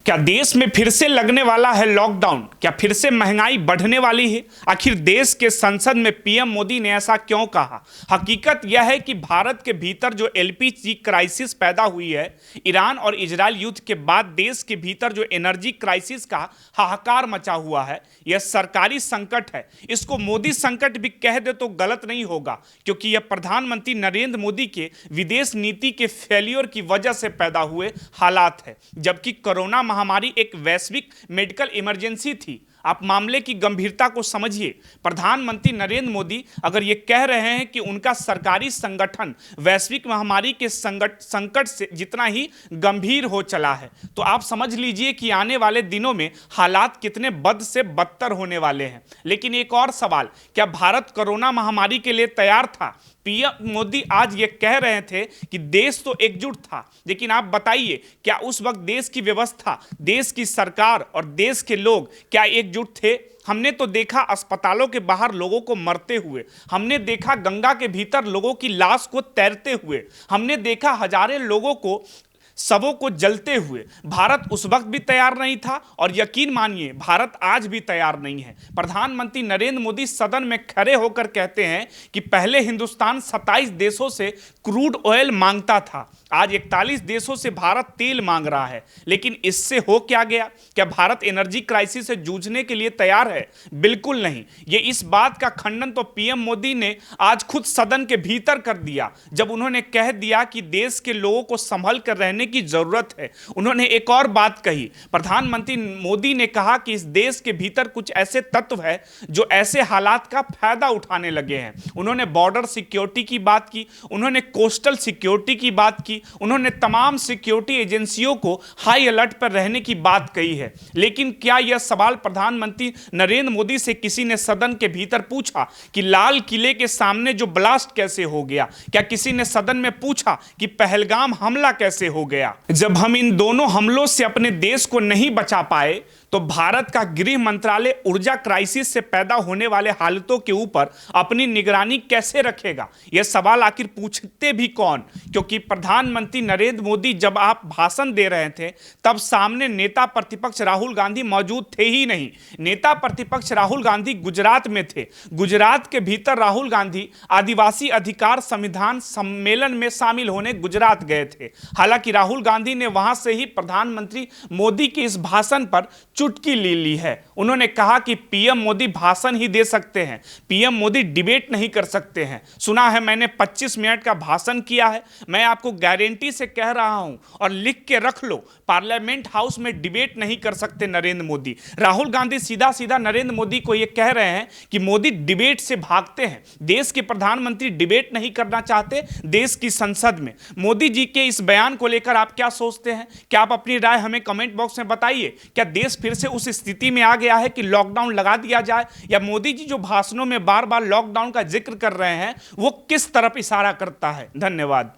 क्या देश में फिर से लगने वाला है लॉकडाउन? क्या फिर से महंगाई बढ़ने वाली है? आखिर देश के संसद में पीएम मोदी ने ऐसा क्यों कहा? हकीकत यह है कि भारत के भीतर जो एलपीजी क्राइसिस पैदा हुई है, ईरान और इजरायल युद्ध के बाद देश के भीतर जो एनर्जी क्राइसिस का हाहाकार मचा हुआ है, यह सरकारी संकट है। इसको मोदी संकट भी कह दे तो गलत नहीं होगा, क्योंकि यह प्रधानमंत्री नरेंद्र मोदी के विदेश नीति के फेलियर की वजह से पैदा हुए हालात है। जबकि कोरोना महामारी एक वैश्विक मेडिकल इमरजेंसी थी। आप मामले की गंभीरता को समझिए। प्रधानमंत्री नरेंद्र मोदी अगर ये कह रहे हैं कि उनका सरकारी संगठन वैश्विक महामारी के संकट से जितना ही गंभीर हो चला है, तो आप समझ लीजिए कि आने वाले दिनों में हालात कितने बद से बदतर होने वाले हैं। लेकिन एक और सवाल, क्या भारत कोरोना महामारी के लिए तैयार था? पीएम मोदी आज ये कह रहे थे कि देश तो एकजुट था, लेकिन आप बताइए, क्या उस वक्त देश की व्यवस्था, देश की सरकार और देश के लोग क्या एकजुट थे? हमने तो देखा अस्पतालों के बाहर लोगों को मरते हुए, हमने देखा गंगा के भीतर लोगों की लाश को तैरते हुए, हमने देखा हजारों लोगों को सबों को जलते हुए। भारत उस वक्त भी तैयार नहीं था और यकीन मानिए भारत आज भी तैयार नहीं है। प्रधानमंत्री नरेंद्र मोदी सदन में खड़े होकर कहते हैं कि पहले हिंदुस्तान 27 देशों से क्रूड ऑयल मांगता था, आज 41 देशों से भारत तेल मांग रहा है। लेकिन इससे हो क्या गया? क्या भारत एनर्जी क्राइसिस से जूझने के लिए तैयार है? बिल्कुल नहीं। ये इस बात का खंडन तो पीएम मोदी ने आज खुद सदन के भीतर कर दिया, जब उन्होंने कह दिया कि देश के लोगों को संभल कर रहने की जरूरत है। उन्होंने एक और बात कही। प्रधानमंत्री मोदी ने कहा कि इस देश के भीतर कुछ ऐसे तत्व है जो ऐसे हालात का फायदा उठाने लगे हैं। उन्होंने बॉर्डर सिक्योरिटी की बात की, उन्होंने कोस्टल सिक्योरिटी की बात की, उन्होंने तमाम सिक्योरिटी एजेंसियों को हाई अलर्ट पर रहने की बात कही है। लेकिन क्या यह सवाल प्रधानमंत्री नरेंद्र मोदी से किसी ने सदन के भीतर पूछा कि लाल किले के सामने जो ब्लास्ट कैसे हो गया? क्या किसी ने सदन में पूछा कि पहलगाम हमला कैसे हो गया? जब हम इन दोनों हमलों से अपने देश को नहीं बचा पाए, तो भारत का गृह मंत्रालय ऊर्जा क्राइसिस से पैदा होने वाले हालातों के ऊपर अपनी निगरानी कैसे रखेगा? यह सवाल आखिर पूछते भी कौन? क्योंकि प्रधानमंत्री नरेंद्र मोदी जब आप भाषण दे रहे थे, तब सामने नेता प्रतिपक्ष राहुल गांधी मौजूद थे ही नहीं। नेता प्रतिपक्ष राहुल गांधी गुजरात में थे। गुजरात के भीतर राहुल गांधी आदिवासी अधिकार संविधान सम्मेलन में शामिल होने गुजरात गए थे। हालांकि राहुल गांधी ने वहां से ही प्रधानमंत्री मोदी के इस भाषण पर चुटकी ले ली है। उन्होंने कहा कि पीएम मोदी भाषण ही दे सकते हैं, पीएम मोदी डिबेट नहीं कर सकते हैं। सुना है मैंने 25 मिनट का भाषण किया है। मैं आपको गारंटी से कह रहा हूं और लिख के रख लो, पार्लियामेंट हाउस में डिबेट नहीं कर सकते नरेंद्र मोदी। राहुल गांधी सीधा सीधा नरेंद्र मोदी को यह कह रहे हैं कि मोदी डिबेट से भागते हैं। देश के प्रधानमंत्री डिबेट नहीं करना चाहते देश की संसद में। मोदी जी के इस बयान को लेकर आप क्या सोचते हैं? क्या आप अपनी राय हमें कमेंट बॉक्स में बताइए। क्या देश फिर से उस स्थिति में आ गया है कि लॉकडाउन लगा दिया जाए, या मोदी जी जो भाषणों में बार बार लॉकडाउन का जिक्र कर रहे हैं वो किस तरफ इशारा करता है? धन्यवाद।